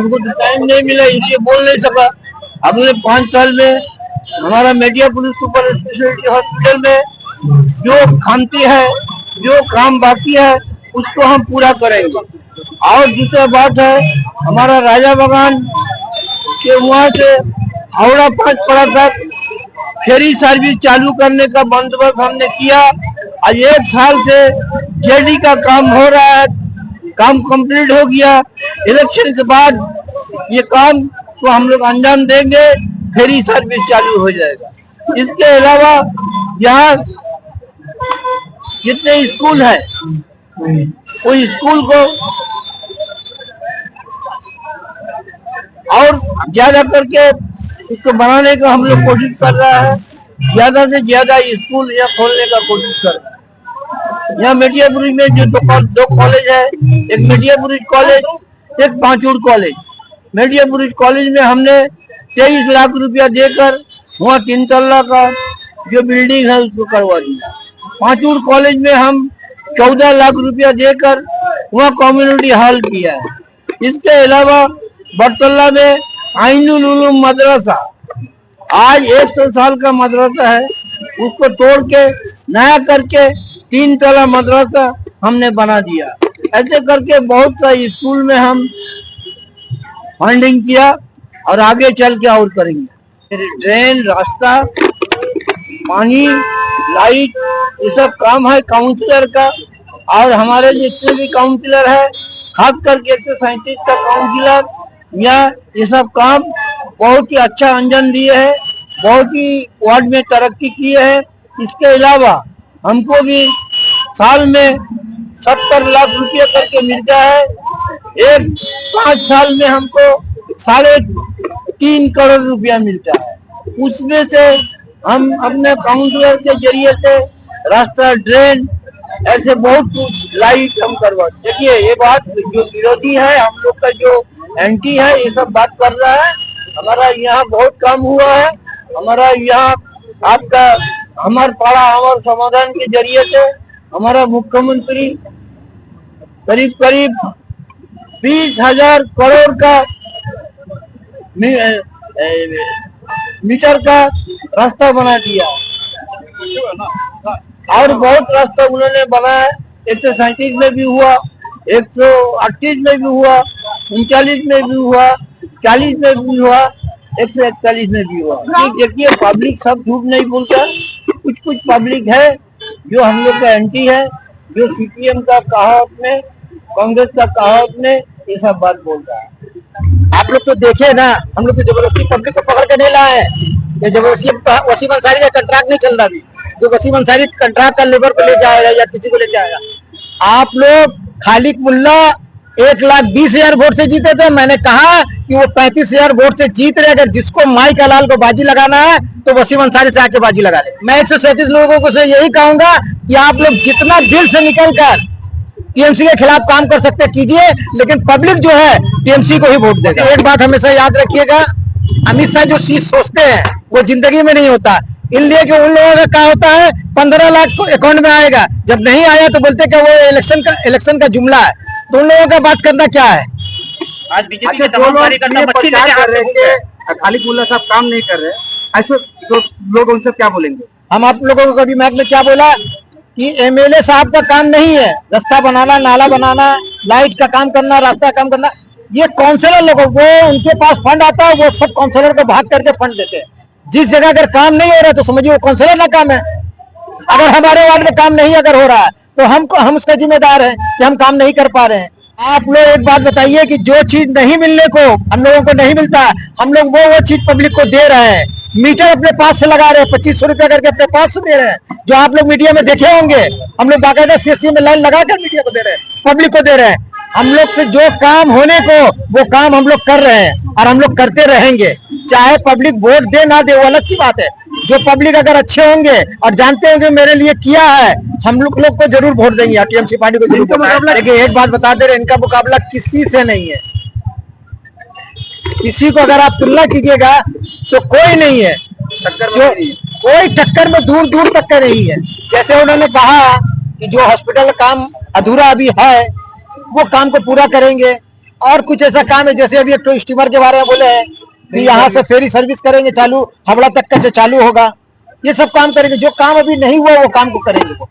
हमको तो टाइम नहीं मिला इसलिए बोल नहीं सका। अगले 5 साल में हमारा मेडियापुर सुपर स्पेशलिटी हॉस्पिटल में जो खामती है, जो काम बाकी है, उसको हम पूरा करेंगे। और दूसरा बात है, हमारा राजा बागान के वहाँ से हावड़ा 5 पड़ा तक फेरी सर्विस चालू करने का बंदोबस्त हमने किया। आज 1 साल से जेडी का काम हो रहा है, काम कंप्लीट हो गया। इलेक्शन के बाद ये काम को हम लोग अंजाम देंगे, फेरी सर्विस चालू हो जाएगा। इसके अलावा यहाँ जितने स्कूल है, उस स्कूल को और ज्यादा करके उसको बनाने का हम लोग कोशिश कर रहा है। ज्यादा से ज्यादा स्कूल यहाँ खोलने का कोशिश कर रहा है। यहाँ मेडियापुर में जो दो कॉलेज है, एक मेडियापुर कॉलेज, एक पांचूड़ कॉलेज। मेडियापुर कॉलेज में हमने 23 लाख रुपया देकर वहाँ 3 तल्ला का जो बिल्डिंग है उसको करवा दिया। पांचूड़ कॉलेज में हम 14 लाख रुपया देकर वहाँ कम्युनिटी हॉल किया है। इसके अलावा बरतल्ला में आइनुल उलूम मदरसा, आज 100 साल का मदरसा है, उसको तोड़ के नया करके 3 तल्ला मदरसा हमने बना दिया। ऐसे करके बहुत सा स्कूल में हम फंडिंग किया और आगे चल के और करेंगे। ड्रेन, रास्ता, पानी, लाइट, ये सब काम है काउंसिलर का। और हमारे जितने भी काउंसिलर है, खास करके 137 का काउंसिलर, या ये सब काम बहुत ही अच्छा अंजाम दिए है, बहुत ही वार्ड में तरक्की की है। इसके अलावा हमको भी साल में 70 लाख रुपया करके मिलता है। 5 साल में हमको 3.5 करोड़ रुपया मिलता है। उसमें से हम अपने काउंसिलर के जरिए से रास्ता, ड्रेन, ऐसे बहुत कुछ लाइट हम करवाते। देखिए, ये बात जो विरोधी है, हम लोग का जो एंटी है, ये सब बात कर रहा है। हमारा यहाँ बहुत काम हुआ है। हमारा यहाँ आपका हमार पाड़ा हमार समाधान के जरिए से हमारा मुख्यमंत्री करीब 20,000 करोड़ का मीटर का रास्ता बना दिया और बहुत रास्ता उन्होंने बनाया। 137 में भी हुआ, 138 में भी हुआ, 39 में भी हुआ, 40 में भी हुआ, 141 में भी हुआ। देखिए, पब्लिक सब झूठ नहीं बोलता। कुछ पब्लिक है जो हम लोग का एंटी है, जो सीपीएम का कहा अपने, कांग्रेस का कहा अपने, ये सब बात बोलता है। आप लोग तो देखे ना, हम लोग तो जबरदस्ती पब्लिक को पकड़ के नहीं लाए हैं। ये जबरदस्ती वसीम अंसारी का कंट्रैक्ट नहीं चल रहा अभी, जो वसीम अंसारी कंट्रैक्ट का लेबर को ले जाएगा या किसी को ले जाएगा। आप लोग खालिक मुल्ला 1,20,000 वोट से जीते थे। मैंने कहा कि वो 35,000 वोट से जीत रहे। अगर जिसको माई का लाल को बाजी लगाना है तो वसीम अंसारी से आके बाजी लगा ले। मैं 137 लोगों को से यही कहूंगा कि आप लोग जितना दिल से निकलकर टीएमसी के खिलाफ काम कर सकते कीजिए, लेकिन पब्लिक जो है टीएमसी को ही वोट देगा। एक बात हमेशा याद रखिएगा, अमित शाह जो चीज सोचते हैं वो जिंदगी में नहीं होता। इसलिए कि उन लोगों का क्या होता है, 15 लाख अकाउंट में आएगा, जब नहीं आया तो बोलते कि वो इलेक्शन का जुमला है। तो उन लोगों का बात करना क्या है। आज बीजेपी के तमाम कार्यकर्ता बच्चे कर रहे हैं, खालिक मुल्ला साहब काम नहीं कर रहे, ऐसे तो लोग उनसे क्या बोलेंगे। हम आप लोगों को कभी मैच में क्या बोला कि एमएलए साहब का काम नहीं है रास्ता बनाना, नाला बनाना, लाइट का काम करना, रास्ता का काम करना। ये काउंसलर लोगों वो उनके पास फंड आता है, वो सब काउंसलर को भाग करके फंड देते हैं। जिस जगह अगर काम नहीं हो रहा तो समझिए वो काउंसलर ना काम है। अगर हमारे वार्ड में काम नहीं अगर हो रहा है तो हम उसका जिम्मेदार है कि हम काम नहीं कर पा रहे हैं। आप लोग एक बात बताइए कि जो चीज नहीं मिलने को हम लोगों को नहीं मिलता, हम लोग वो चीज पब्लिक को दे रहे हैं। मीटर अपने पास से लगा रहे हैं, 2500 रुपया करके अपने पास से दे रहे हैं, जो आप लोग मीडिया में देखे होंगे। हम लोग बाकायदा सीएससी में लाइन लगाकर मीडिया को दे रहे हैं, पब्लिक को दे रहे हैं। हम लोग से जो काम होने को वो काम हम लोग कर रहे हैं और हम लोग करते रहेंगे। चाहे पब्लिक वोट दे ना दे वो अलग सी बात है। जो पब्लिक अगर अच्छे होंगे और जानते होंगे मेरे लिए किया है, हम लोग को जरूर वोट देंगे, टीएमसी पार्टी को जरूर वोट। लेकिन एक बात बता दे रहे, इनका मुकाबला किसी से नहीं है। किसी को अगर आप तुलना कीजिएगा तो कोई नहीं है, जो कोई टक्कर में दूर दूर तक का नहीं है। जैसे उन्होंने कहा कि जो हॉस्पिटल का काम अधूरा अभी है वो काम को पूरा करेंगे, और कुछ ऐसा काम है, जैसे अभी एक तो स्टीमर के बारे में बोले हैं कि यहाँ से फेरी सर्विस करेंगे, चालू हावड़ा तक का चालू होगा, ये सब काम करेंगे। जो काम अभी नहीं हुआ वो काम को करेंगे।